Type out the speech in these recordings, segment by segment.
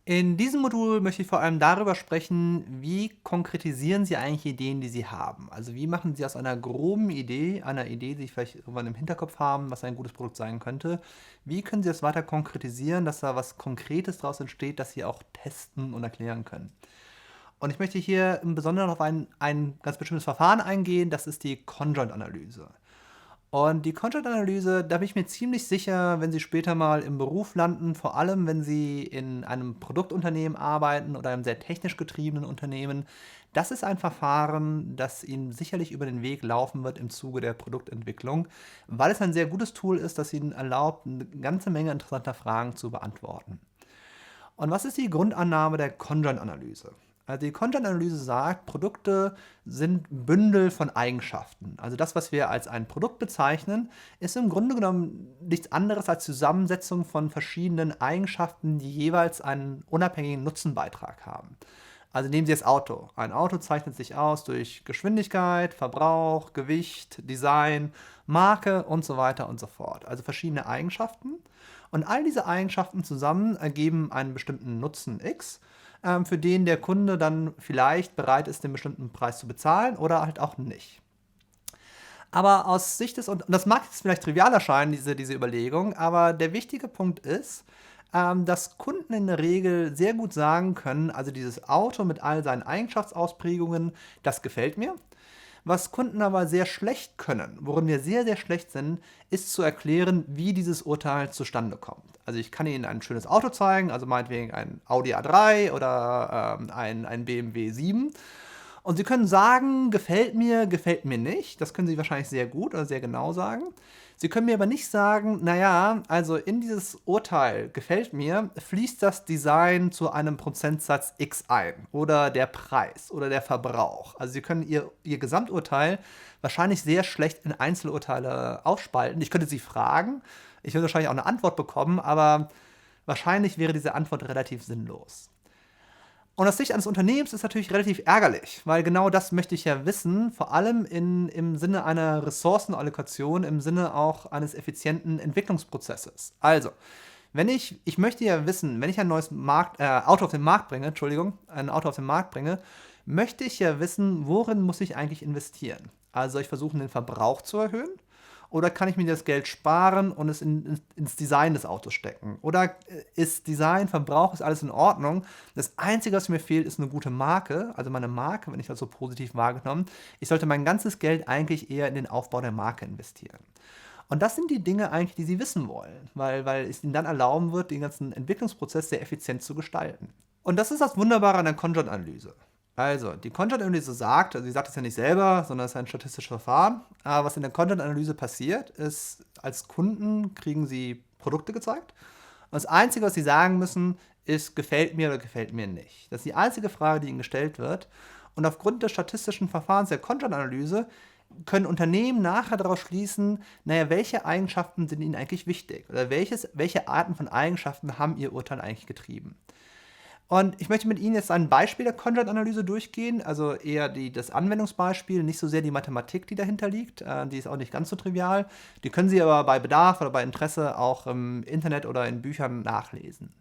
In diesem Modul möchte ich vor allem darüber sprechen, wie konkretisieren Sie eigentlich Ideen, die Sie haben? Also wie machen Sie aus einer groben Idee, einer Idee, die Sie vielleicht irgendwann im Hinterkopf haben, was ein gutes Produkt sein könnte, wie können Sie das weiter konkretisieren, dass da was Konkretes daraus entsteht, das Sie auch testen und erklären können? Und ich möchte hier im Besonderen auf ein ganz bestimmtes Verfahren eingehen, das ist die Conjoint-Analyse. Und die Content-Analyse, da bin ich mir ziemlich sicher, wenn Sie später mal im Beruf landen, vor allem wenn Sie in einem Produktunternehmen arbeiten oder einem sehr technisch getriebenen Unternehmen, das ist ein Verfahren, das Ihnen sicherlich über den Weg laufen wird im Zuge der Produktentwicklung, weil es ein sehr gutes Tool ist, das Ihnen erlaubt, eine ganze Menge interessanter Fragen zu beantworten. Und was ist die Grundannahme der Conjoint-Analyse? Also die Conjoint-Analyse sagt, Produkte sind Bündel von Eigenschaften. Also das, was wir als ein Produkt bezeichnen, ist im Grunde genommen nichts anderes als Zusammensetzung von verschiedenen Eigenschaften, die jeweils einen unabhängigen Nutzenbeitrag haben. Also nehmen Sie das Auto. Ein Auto zeichnet sich aus durch Geschwindigkeit, Verbrauch, Gewicht, Design, Marke und so weiter und so fort. Also verschiedene Eigenschaften. Und all diese Eigenschaften zusammen ergeben einen bestimmten Nutzen X, für den der Kunde dann vielleicht bereit ist, den bestimmten Preis zu bezahlen oder halt auch nicht. Aber aus Sicht des, und das mag jetzt vielleicht trivial erscheinen, diese Überlegung, aber der wichtige Punkt ist, dass Kunden in der Regel sehr gut sagen können, also dieses Auto mit all seinen Eigenschaftsausprägungen, das gefällt mir. Was Kunden aber sehr schlecht können, worin wir sehr, sehr schlecht sind, ist zu erklären, wie dieses Urteil zustande kommt. Also ich kann Ihnen ein schönes Auto zeigen, also meinetwegen ein Audi A3 oder ein BMW 7. Und Sie können sagen, gefällt mir nicht. Das können Sie wahrscheinlich sehr gut oder sehr genau sagen. Sie können mir aber nicht sagen, naja, also in dieses Urteil gefällt mir, fließt das Design zu einem Prozentsatz X ein oder der Preis oder der Verbrauch. Also Sie können Ihr Gesamturteil wahrscheinlich sehr schlecht in Einzelurteile aufspalten. Ich könnte Sie fragen, ich würde wahrscheinlich auch eine Antwort bekommen, aber wahrscheinlich wäre diese Antwort relativ sinnlos. Und aus Sicht eines Unternehmens ist natürlich relativ ärgerlich, weil genau das möchte ich ja wissen, vor allem im Sinne einer Ressourcenallokation, im Sinne auch eines effizienten Entwicklungsprozesses. Also, ich möchte ja wissen, wenn ich ein neues Auto auf den Markt bringe, Entschuldigung, ein Auto auf den Markt bringe, möchte ich ja wissen, worin muss ich eigentlich investieren. Also ich versuche den Verbrauch zu erhöhen oder kann ich mir das Geld sparen und es ins Design des Autos stecken? Oder ist Design, Verbrauch, ist alles in Ordnung? Das Einzige, was mir fehlt, ist eine gute Marke. Also meine Marke, wenn ich das so positiv wahrgenommen. Ich sollte mein ganzes Geld eigentlich eher in den Aufbau der Marke investieren. Und das sind die Dinge eigentlich, die Sie wissen wollen, weil es Ihnen dann erlauben wird, den ganzen Entwicklungsprozess sehr effizient zu gestalten. Und das ist das Wunderbare an der Conjoint-Analyse. Also, die Conjoint-Analyse sagt, also sie sagt es ja nicht selber, sondern es ist ein statistisches Verfahren. Aber was in der Conjoint-Analyse passiert, ist, als Kunden kriegen sie Produkte gezeigt. Und das Einzige, was sie sagen müssen, ist, gefällt mir oder gefällt mir nicht. Das ist die einzige Frage, die ihnen gestellt wird. Und aufgrund des statistischen Verfahrens der Conjoint-Analyse können Unternehmen nachher daraus schließen, naja, welche Eigenschaften sind ihnen eigentlich wichtig? Oder welche Arten von Eigenschaften haben ihr Urteil eigentlich getrieben? Und ich möchte mit Ihnen jetzt ein Beispiel der Conjoint-Analyse durchgehen, also eher das Anwendungsbeispiel, nicht so sehr die Mathematik, die dahinter liegt. Die ist auch nicht ganz so trivial. Die können Sie aber bei Bedarf oder bei Interesse auch im Internet oder in Büchern nachlesen.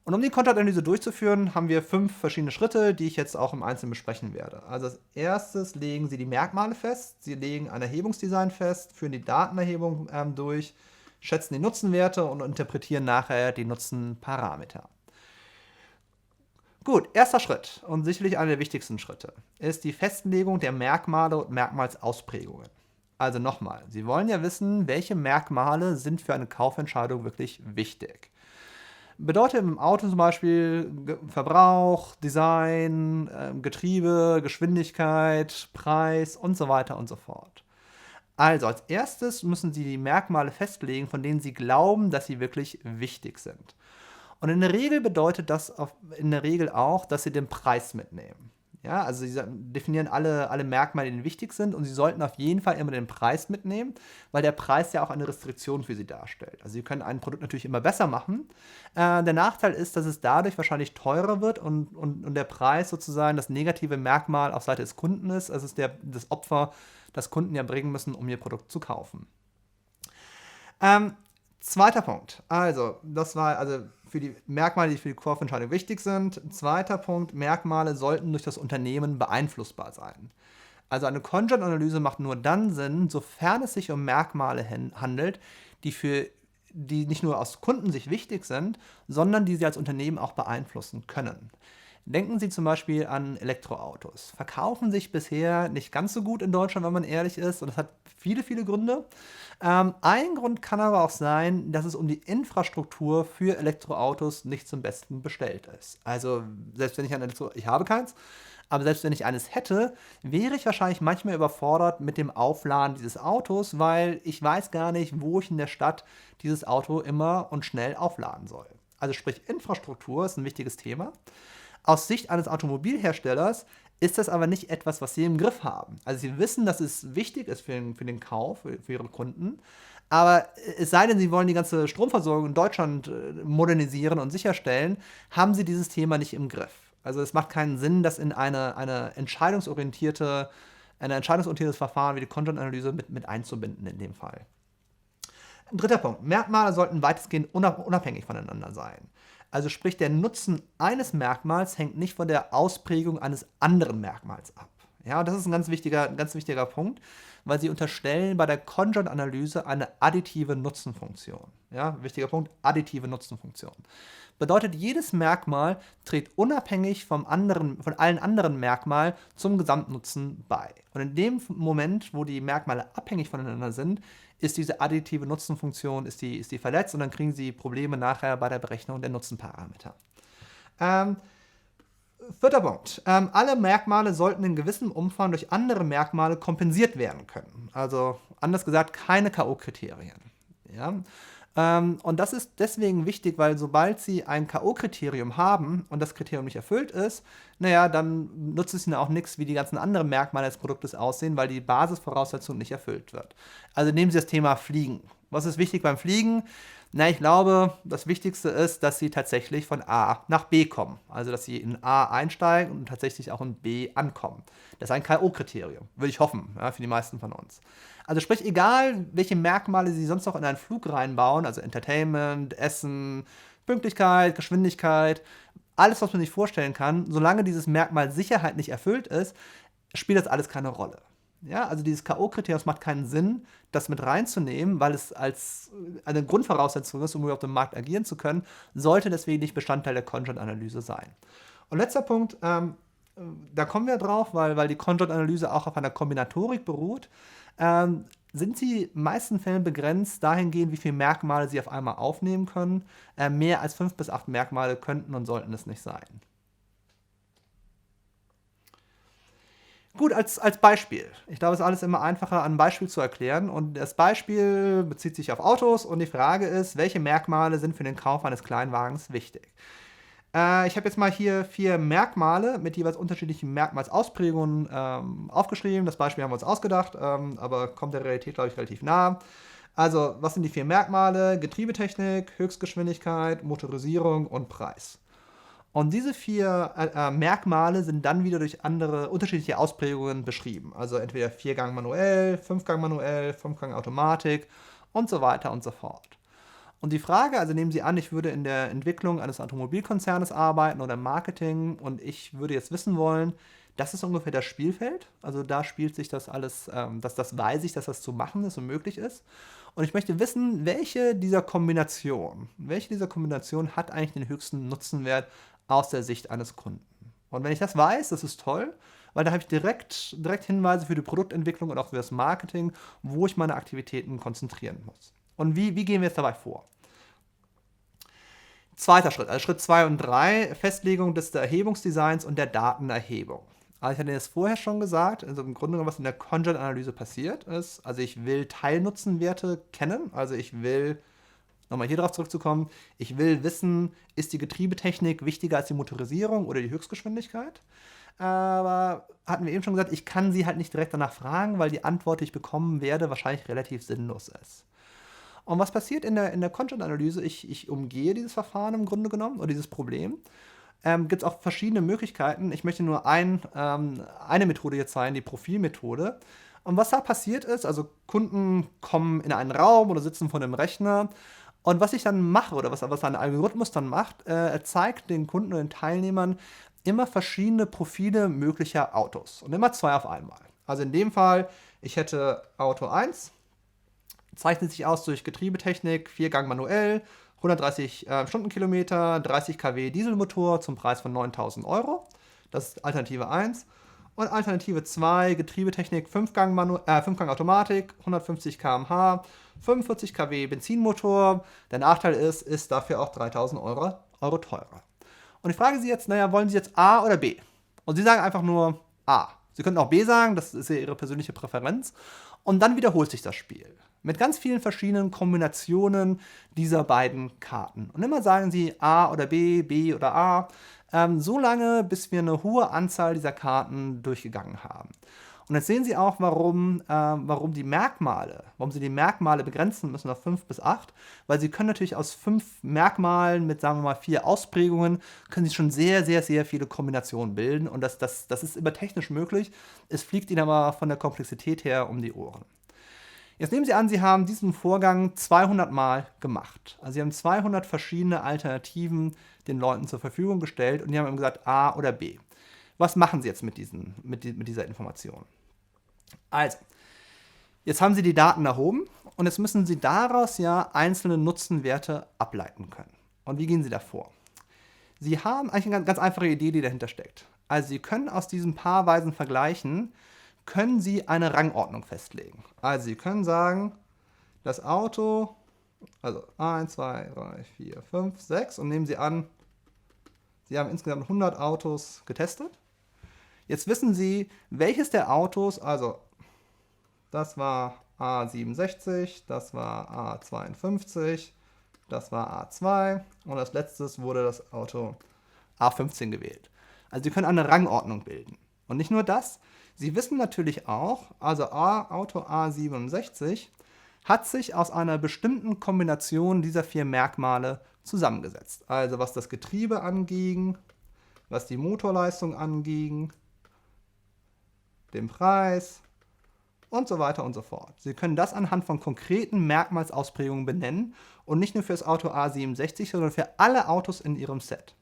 Und um die Conjoint-Analyse durchzuführen, haben wir 5 verschiedene Schritte, die ich jetzt auch im Einzelnen besprechen werde. Also als erstes legen Sie die Merkmale fest, Sie legen ein Erhebungsdesign fest, führen die Datenerhebung durch, schätzen die Nutzenwerte und interpretieren nachher die Nutzenparameter. Gut, erster Schritt und sicherlich einer der wichtigsten Schritte ist die Festlegung der Merkmale und Merkmalsausprägungen. Also nochmal, Sie wollen ja wissen, welche Merkmale sind für eine Kaufentscheidung wirklich wichtig. Bedeutet im Auto zum Beispiel Verbrauch, Design, Getriebe, Geschwindigkeit, Preis und so weiter und so fort. Also als erstes müssen Sie die Merkmale festlegen, von denen Sie glauben, dass sie wirklich wichtig sind. Und in der Regel bedeutet das in der Regel auch, dass Sie den Preis mitnehmen. Ja, also Sie definieren alle Merkmale, die Ihnen wichtig sind, und Sie sollten auf jeden Fall immer den Preis mitnehmen, weil der Preis ja auch eine Restriktion für Sie darstellt. Also Sie können ein Produkt natürlich immer besser machen. Der Nachteil ist, dass es dadurch wahrscheinlich teurer wird und der Preis sozusagen das negative Merkmal auf Seite des Kunden ist. Also es ist das Opfer, das Kunden ja bringen müssen, um ihr Produkt zu kaufen. Zweiter Punkt. Also, das war also für die Merkmale, die für die Kaufentscheidung wichtig sind. Zweiter Punkt, Merkmale sollten durch das Unternehmen beeinflussbar sein. Also eine Conjoint-Analyse macht nur dann Sinn, sofern es sich um Merkmale handelt, die nicht nur aus Kundensicht wichtig sind, sondern die Sie als Unternehmen auch beeinflussen können. Denken Sie zum Beispiel an Elektroautos. Verkaufen sich bisher nicht ganz so gut in Deutschland, wenn man ehrlich ist. Und das hat viele, viele Gründe. Ein Grund kann aber auch sein, dass es um die Infrastruktur für Elektroautos nicht zum Besten bestellt ist. Also selbst wenn ich habe keins, aber selbst wenn ich eines hätte, wäre ich wahrscheinlich manchmal überfordert mit dem Aufladen dieses Autos, weil ich weiß gar nicht, wo ich in der Stadt dieses Auto immer und schnell aufladen soll. Also sprich, Infrastruktur ist ein wichtiges Thema. Aus Sicht eines Automobilherstellers ist das aber nicht etwas, was sie im Griff haben. Also sie wissen, dass es wichtig ist für den Kauf, für ihre Kunden. Aber es sei denn, sie wollen die ganze Stromversorgung in Deutschland modernisieren und sicherstellen, haben sie dieses Thema nicht im Griff. Also es macht keinen Sinn, das in ein entscheidungsorientiertes Verfahren wie die Conjoint-Analyse mit einzubinden in dem Fall. Dritter Punkt. Merkmale sollten weitestgehend unabhängig voneinander sein. Also sprich, der Nutzen eines Merkmals hängt nicht von der Ausprägung eines anderen Merkmals ab. Ja, das ist ein ganz wichtiger Punkt, weil sie unterstellen bei der Conjoint-Analyse eine additive Nutzenfunktion. Ja, wichtiger Punkt, additive Nutzenfunktion. Bedeutet, jedes Merkmal trägt unabhängig von allen anderen Merkmalen zum Gesamtnutzen bei. Und in dem Moment, wo die Merkmale abhängig voneinander sind, ist diese additive Nutzenfunktion ist die verletzt und dann kriegen Sie Probleme nachher bei der Berechnung der Nutzenparameter. Vierter Punkt. Alle Merkmale sollten in gewissem Umfang durch andere Merkmale kompensiert werden können. Also anders gesagt, keine K.O.-Kriterien. Ja? Und das ist deswegen wichtig, weil sobald Sie ein K.O.-Kriterium haben und das Kriterium nicht erfüllt ist, naja, dann nutzt es Ihnen auch nichts, wie die ganzen anderen Merkmale des Produktes aussehen, weil die Basisvoraussetzung nicht erfüllt wird. Also nehmen Sie das Thema Fliegen. Was ist wichtig beim Fliegen? Na, ich glaube, das Wichtigste ist, dass Sie tatsächlich von A nach B kommen. Also, dass Sie in A einsteigen und tatsächlich auch in B ankommen. Das ist ein K.O.-Kriterium, würde ich hoffen, ja, für die meisten von uns. Also sprich, egal welche Merkmale Sie sonst noch in einen Flug reinbauen, also Entertainment, Essen, Pünktlichkeit, Geschwindigkeit, alles, was man sich vorstellen kann, solange dieses Merkmal Sicherheit nicht erfüllt ist, spielt das alles keine Rolle. Ja, also dieses K.O.-Kriterium macht keinen Sinn, das mit reinzunehmen, weil es als eine Grundvoraussetzung ist, um überhaupt im Markt agieren zu können, sollte deswegen nicht Bestandteil der Conjoint-Analyse sein. Und letzter Punkt, da kommen wir drauf, weil die Conjoint-Analyse auch auf einer Kombinatorik beruht, sind sie in den meisten Fällen begrenzt dahingehend, wie viele Merkmale sie auf einmal aufnehmen können. Mehr als 5 bis 8 Merkmale könnten und sollten es nicht sein. Gut, als Beispiel. Ich glaube, es ist alles immer einfacher, an einem Beispiel zu erklären. Und das Beispiel bezieht sich auf Autos und die Frage ist, welche Merkmale sind für den Kauf eines Kleinwagens wichtig? Ich habe jetzt mal hier 4 Merkmale mit jeweils unterschiedlichen Merkmalsausprägungen aufgeschrieben. Das Beispiel haben wir uns ausgedacht, aber kommt der Realität, glaube ich, relativ nah. Also, was sind die 4 Merkmale? Getriebetechnik, Höchstgeschwindigkeit, Motorisierung und Preis. Und diese 4 Merkmale sind dann wieder durch andere unterschiedliche Ausprägungen beschrieben. Also entweder 4-Gang manuell, 5-Gang manuell, 5-Gang Automatik und so weiter und so fort. Und die Frage, also nehmen Sie an, ich würde in der Entwicklung eines Automobilkonzernes arbeiten oder im Marketing und ich würde jetzt wissen wollen, das ist ungefähr das Spielfeld. Also da spielt sich das alles, das weiß ich, dass das zu machen ist und möglich ist. Und ich möchte wissen, welche dieser Kombination hat eigentlich den höchsten Nutzenwert aus der Sicht eines Kunden. Und wenn ich das weiß, das ist toll, weil da habe ich direkt Hinweise für die Produktentwicklung und auch für das Marketing, wo ich meine Aktivitäten konzentrieren muss. Und wie gehen wir jetzt dabei vor? Zweiter Schritt, also Schritt 2 und 3, Festlegung des Erhebungsdesigns und der Datenerhebung. Also ich hatte das vorher schon gesagt, also im Grunde genommen, was in der Conjoint-Analyse passiert ist, also ich will Teilnutzenwerte kennen, also ich will, nochmal hier drauf zurückzukommen, ich will wissen, ist die Getriebetechnik wichtiger als die Motorisierung oder die Höchstgeschwindigkeit? Aber hatten wir eben schon gesagt, ich kann sie halt nicht direkt danach fragen, weil die Antwort, die ich bekommen werde, wahrscheinlich relativ sinnlos ist. Und was passiert in der Conjoint-Analyse? Ich umgehe dieses Verfahren im Grunde genommen oder dieses Problem. Gibt es auch verschiedene Möglichkeiten. Ich möchte nur eine Methode jetzt zeigen, die Profilmethode. Und was da passiert ist, also Kunden kommen in einen Raum oder sitzen vor einem Rechner Und was ich dann mache oder was ein Algorithmus dann macht, er zeigt den Kunden und den Teilnehmern immer verschiedene Profile möglicher Autos und immer zwei auf einmal. Also in dem Fall, ich hätte Auto 1, zeichnet sich aus durch Getriebetechnik, 4-Gang manuell, 130 Stundenkilometer, 30 kW Dieselmotor zum Preis von 9.000 Euro. Das ist Alternative 1. Und Alternative 2, Getriebetechnik, 5-Gang Automatik, 150 km/h, 45 kW Benzinmotor. Der Nachteil ist dafür auch 3.000 Euro teurer. Und ich frage Sie jetzt, naja, wollen Sie jetzt A oder B? Und Sie sagen einfach nur A. Sie könnten auch B sagen, das ist ja Ihre persönliche Präferenz. Und dann wiederholt sich das Spiel. Mit ganz vielen verschiedenen Kombinationen dieser beiden Karten. Und immer sagen Sie A oder B, B oder A, so lange, bis wir eine hohe Anzahl dieser Karten durchgegangen haben. Und jetzt sehen Sie auch, warum Sie die Merkmale begrenzen müssen auf 5 bis 8, weil Sie können natürlich aus 5 Merkmalen mit, sagen wir mal, 4 Ausprägungen, können Sie schon sehr, sehr, sehr viele Kombinationen bilden und das ist immer technisch möglich. Es fliegt Ihnen aber von der Komplexität her um die Ohren. Jetzt nehmen Sie an, Sie haben diesen Vorgang 200 Mal gemacht. Also Sie haben 200 verschiedene Alternativen den Leuten zur Verfügung gestellt und die haben ihm gesagt A oder B. Was machen Sie jetzt mit dieser Information? Also, jetzt haben Sie die Daten erhoben und jetzt müssen Sie daraus ja einzelne Nutzenwerte ableiten können. Und wie gehen Sie da vor? Sie haben eigentlich eine ganz einfache Idee, die dahinter steckt. Also Sie können aus diesen paarweisen Vergleichen können Sie eine Rangordnung festlegen. Also Sie können sagen, das Auto, also 1, 2, 3, 4, 5, 6 und nehmen Sie an, Sie haben insgesamt 100 Autos getestet. Jetzt wissen Sie, welches der Autos, also das war A67, das war A52, das war A2 und als letztes wurde das Auto A15 gewählt. Also Sie können eine Rangordnung bilden. Und nicht nur das, Sie wissen natürlich auch, also Auto A67 hat sich aus einer bestimmten Kombination dieser 4 Merkmale zusammengesetzt. Also was das Getriebe anging, was die Motorleistung anging, den Preis und so weiter und so fort. Sie können das anhand von konkreten Merkmalsausprägungen benennen und nicht nur für das Auto A67, sondern für alle Autos in Ihrem Set.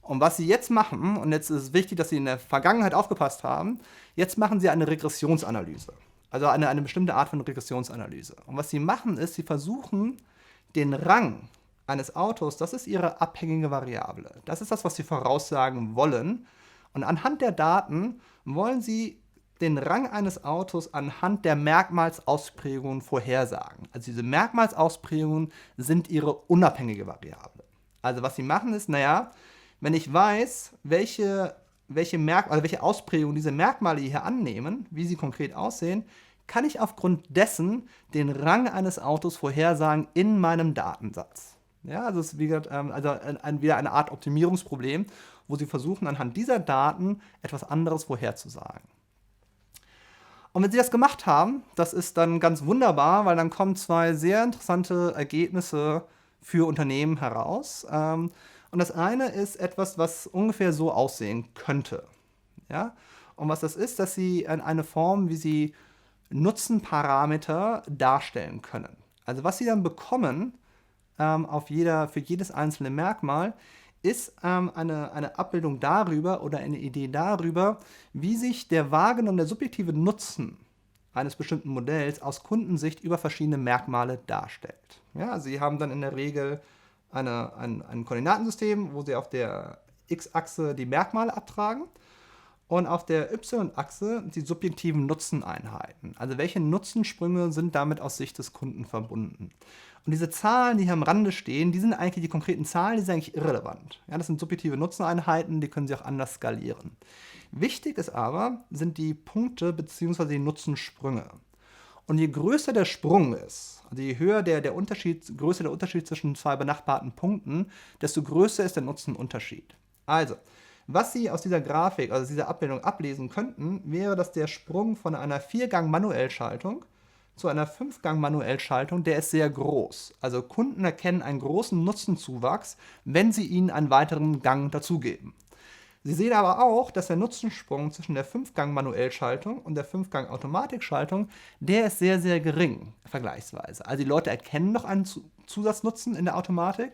Und was Sie jetzt machen, und jetzt ist es wichtig, dass Sie in der Vergangenheit aufgepasst haben, jetzt machen Sie eine Regressionsanalyse. Also eine bestimmte Art von Regressionsanalyse. Und was Sie machen ist, Sie versuchen den Rang eines Autos, das ist Ihre abhängige Variable. Das ist das, was Sie voraussagen wollen. Und anhand der Daten wollen Sie den Rang eines Autos anhand der Merkmalsausprägungen vorhersagen. Also diese Merkmalsausprägungen sind Ihre unabhängige Variable. Also was Sie machen ist, naja, wenn ich weiß, welche Ausprägungen diese Merkmale hier annehmen, wie sie konkret aussehen, kann ich aufgrund dessen den Rang eines Autos vorhersagen in meinem Datensatz. Ja, also es ist wieder eine Art Optimierungsproblem, wo Sie versuchen, anhand dieser Daten etwas anderes vorherzusagen. Und wenn Sie das gemacht haben, das ist dann ganz wunderbar, weil dann kommen 2 sehr interessante Ergebnisse für Unternehmen heraus. Und das eine ist etwas, was ungefähr so aussehen könnte. Ja? Und was das ist, dass Sie eine Form, wie Sie Nutzenparameter darstellen können. Also was Sie dann bekommen für jedes einzelne Merkmal, ist eine Abbildung darüber oder eine Idee darüber, wie sich der wahrgenommene subjektive Nutzen eines bestimmten Modells aus Kundensicht über verschiedene Merkmale darstellt. Ja, Sie haben dann in der Regel ein Koordinatensystem, wo Sie auf der X-Achse die Merkmale abtragen und auf der Y-Achse die subjektiven Nutzeneinheiten. Also welche Nutzensprünge sind damit aus Sicht des Kunden verbunden. Und diese Zahlen, die hier am Rande stehen, die sind eigentlich die konkreten Zahlen, die sind eigentlich irrelevant. Ja, das sind subjektive Nutzeneinheiten, die können Sie auch anders skalieren. Wichtig ist aber, sind die Punkte bzw. die Nutzensprünge. Und je größer der Sprung ist, also je höher größer der Unterschied zwischen 2 benachbarten Punkten, desto größer ist der Nutzenunterschied. Also, was Sie aus dieser Grafik, also dieser Abbildung ablesen könnten, wäre, dass der Sprung von einer 4-Gang-Manuellschaltung zu einer 5-Gang-Manuellschaltung, der ist sehr groß. Also Kunden erkennen einen großen Nutzenzuwachs, wenn Sie ihnen einen weiteren Gang dazugeben. Sie sehen aber auch, dass der Nutzensprung zwischen der 5-Gang-Manuellschaltung und der 5-Gang-Automatikschaltung, der ist sehr, sehr gering vergleichsweise. Also die Leute erkennen noch einen Zusatznutzen in der Automatik,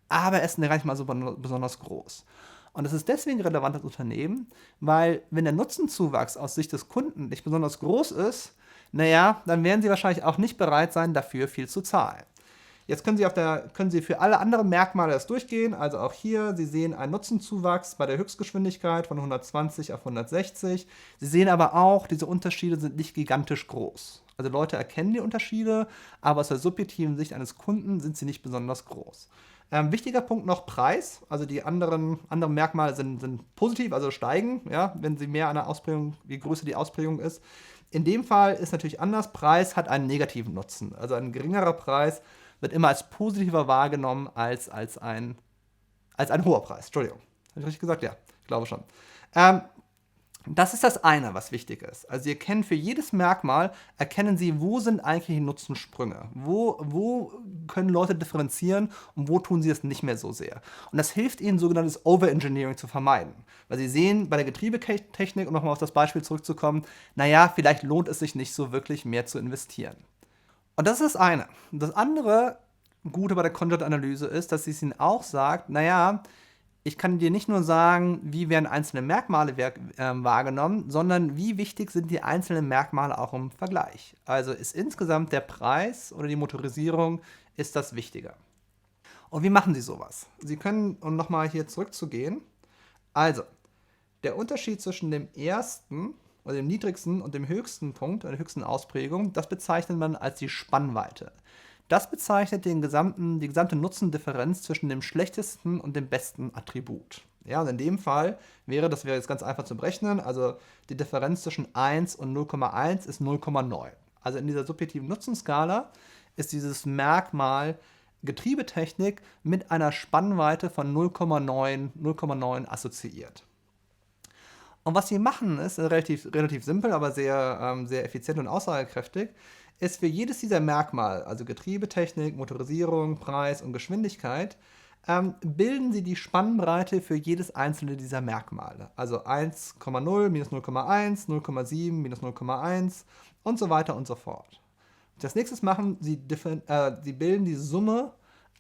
aber er ist gar nicht mal so besonders groß. Und das ist deswegen relevant als Unternehmen, weil wenn der Nutzenzuwachs aus Sicht des Kunden nicht besonders groß ist, naja, dann werden sie wahrscheinlich auch nicht bereit sein, dafür viel zu zahlen. Jetzt können Sie für alle anderen Merkmale das durchgehen. Also auch hier, Sie sehen einen Nutzenzuwachs bei der Höchstgeschwindigkeit von 120 auf 160. Sie sehen aber auch, diese Unterschiede sind nicht gigantisch groß. Also Leute erkennen die Unterschiede, aber aus der subjektiven Sicht eines Kunden sind sie nicht besonders groß. Wichtiger Punkt noch Preis. Also die anderen Merkmale sind positiv, also steigen, ja, wenn sie mehr an der Ausprägung, je größer die Ausprägung ist. In dem Fall ist natürlich anders. Preis hat einen negativen Nutzen. Also ein geringerer Preis wird immer als positiver wahrgenommen als ein hoher Preis. Entschuldigung. Habe ich richtig gesagt? Ja, ich glaube schon. Das ist das eine, was wichtig ist. Also Sie erkennen für jedes Merkmal, erkennen Sie, wo sind eigentlich die Nutzensprünge? Wo können Leute differenzieren und wo tun sie es nicht mehr so sehr? Und das hilft Ihnen, sogenanntes Overengineering zu vermeiden. Weil Sie sehen, bei der Getriebetechnik, um nochmal auf das Beispiel zurückzukommen, naja, vielleicht lohnt es sich nicht so wirklich mehr zu investieren. Und das ist das eine. Das andere Gute bei der Conjoint-Analyse ist, dass sie es Ihnen auch sagt, naja, ich kann dir nicht nur sagen, wie werden einzelne Merkmale wahrgenommen, sondern wie wichtig sind die einzelnen Merkmale auch im Vergleich. Also ist insgesamt der Preis oder die Motorisierung, ist das wichtiger. Und wie machen Sie sowas? Sie können, um nochmal hier zurückzugehen, also der Unterschied zwischen dem ersten oder dem niedrigsten und dem höchsten Punkt, der höchsten Ausprägung, das bezeichnet man als die Spannweite. Das bezeichnet die gesamte Nutzendifferenz zwischen dem schlechtesten und dem besten Attribut. Ja, und in dem Fall wäre jetzt ganz einfach zu berechnen, also die Differenz zwischen 1 und 0,1 ist 0,9. Also in dieser subjektiven Nutzenskala ist dieses Merkmal Getriebetechnik mit einer Spannweite von 0,9 assoziiert. Und was sie machen, ist relativ simpel, aber sehr effizient und aussagekräftig, ist für jedes dieser Merkmale, also Getriebetechnik, Motorisierung, Preis und Geschwindigkeit, bilden sie die Spannbreite für jedes einzelne dieser Merkmale. Also 1,0 minus 0,1, 0,7 minus 0,1 und so weiter und so fort. Das nächste machen sie bilden die Summe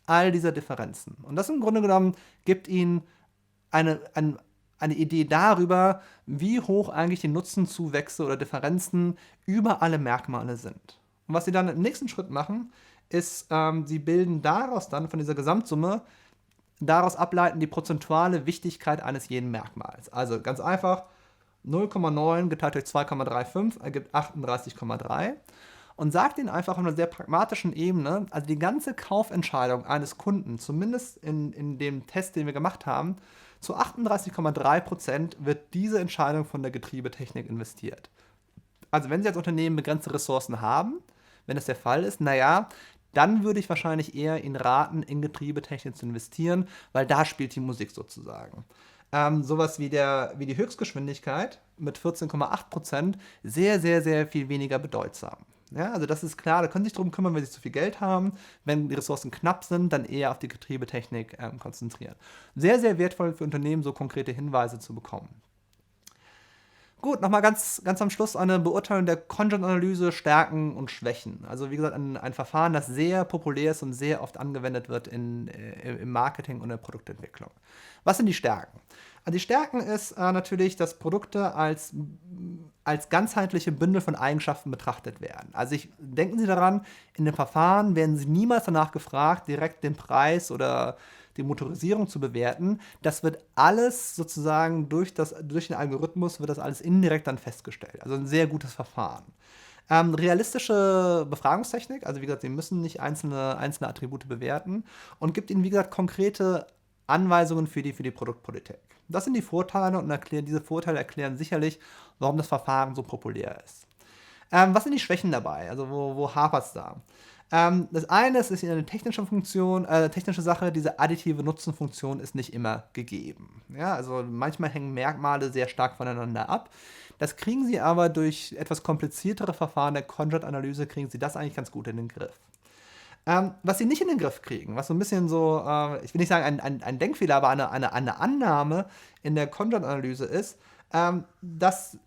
all dieser Differenzen. Und das im Grunde genommen gibt ihnen eine Idee darüber, wie hoch eigentlich die Nutzenzuwächse oder Differenzen über alle Merkmale sind. Und was sie dann im nächsten Schritt machen, ist, sie bilden daraus dann von dieser Gesamtsumme, daraus ableiten die prozentuale Wichtigkeit eines jeden Merkmals. Also ganz einfach, 0,9 geteilt durch 2,35 ergibt 38,3 und sagt ihnen einfach auf einer sehr pragmatischen Ebene, also die ganze Kaufentscheidung eines Kunden, zumindest in dem Test, den wir gemacht haben, zu 38,3% wird diese Entscheidung von der Getriebetechnik investiert. Also wenn Sie als Unternehmen begrenzte Ressourcen haben, wenn das der Fall ist, naja, dann würde ich wahrscheinlich eher Ihnen raten, in Getriebetechnik zu investieren, weil da spielt die Musik sozusagen. Sowas wie die Höchstgeschwindigkeit mit 14,8% sehr, sehr, sehr viel weniger bedeutsam. Ja, also das ist klar, da können Sie sich darum kümmern, wenn Sie zu viel Geld haben. Wenn die Ressourcen knapp sind, dann eher auf die Getriebetechnik konzentrieren. Sehr, sehr wertvoll für Unternehmen, so konkrete Hinweise zu bekommen. Gut, nochmal ganz am Schluss eine Beurteilung der Conjoint-Analyse, Stärken und Schwächen. Also wie gesagt, ein Verfahren, das sehr populär ist und sehr oft angewendet wird im Marketing und der Produktentwicklung. Was sind die Stärken? Also die Stärken ist natürlich, dass Produkte als ganzheitliche Bündel von Eigenschaften betrachtet werden. Also denken Sie daran, in dem Verfahren werden Sie niemals danach gefragt, direkt den Preis oder die Motorisierung zu bewerten. Das wird alles sozusagen durch den Algorithmus wird das alles indirekt dann festgestellt. Also ein sehr gutes Verfahren. Realistische Befragungstechnik, also wie gesagt, Sie müssen nicht einzelne Attribute bewerten und gibt Ihnen, wie gesagt, konkrete Anweisungen für die Produktpolitik. Das sind die Vorteile und diese Vorteile erklären sicherlich, warum das Verfahren so populär ist. Was sind die Schwächen dabei? Also wo hapert es da? Das eine ist eine technische Sache, diese additive Nutzenfunktion ist nicht immer gegeben. Ja, also manchmal hängen Merkmale sehr stark voneinander ab. Das kriegen Sie aber durch etwas kompliziertere Verfahren der Conjoint-Analyse, kriegen Sie das eigentlich ganz gut in den Griff. Was sie nicht in den Griff kriegen, was so ein bisschen so, ich will nicht sagen ein Denkfehler, aber eine Annahme in der Content-Analyse ist, dass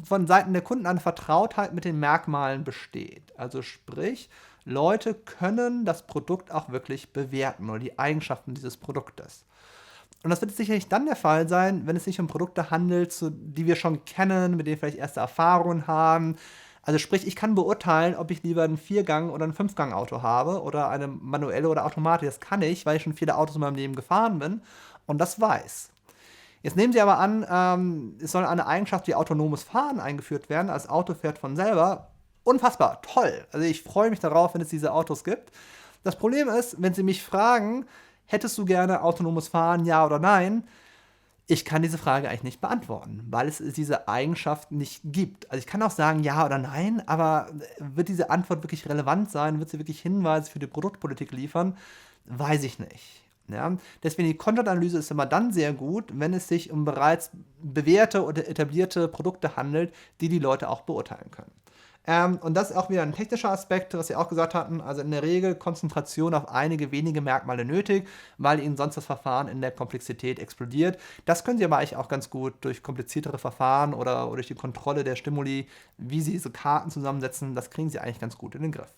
von Seiten der Kunden eine Vertrautheit mit den Merkmalen besteht. Also sprich, Leute können das Produkt auch wirklich bewerten oder die Eigenschaften dieses Produktes. Und das wird sicherlich dann der Fall sein, wenn es sich um Produkte handelt, die wir schon kennen, mit denen wir vielleicht erste Erfahrungen haben. Also sprich, ich kann beurteilen, ob ich lieber ein Viergang- oder ein Fünfgang-Auto habe oder eine manuelle oder Automatik. Das kann ich, weil ich schon viele Autos in meinem Leben gefahren bin und das weiß. Jetzt nehmen Sie aber an, es soll eine Eigenschaft wie autonomes Fahren eingeführt werden. Das Auto fährt von selber. Unfassbar, toll. Also ich freue mich darauf, wenn es diese Autos gibt. Das Problem ist, wenn Sie mich fragen, hättest du gerne autonomes Fahren, ja oder nein? Ich kann diese Frage eigentlich nicht beantworten, weil es diese Eigenschaft nicht gibt. Also ich kann auch sagen ja oder nein, aber wird diese Antwort wirklich relevant sein? Wird sie wirklich Hinweise für die Produktpolitik liefern? Weiß ich nicht. Ja? Deswegen die Content-Analyse ist immer dann sehr gut, wenn es sich um bereits bewährte oder etablierte Produkte handelt, die die Leute auch beurteilen können. Und das ist auch wieder ein technischer Aspekt, was Sie auch gesagt hatten. Also in der Regel Konzentration auf einige wenige Merkmale nötig, weil Ihnen sonst das Verfahren in der Komplexität explodiert. Das können Sie aber eigentlich auch ganz gut durch kompliziertere Verfahren oder durch die Kontrolle der Stimuli, wie Sie diese Karten zusammensetzen, das kriegen Sie eigentlich ganz gut in den Griff.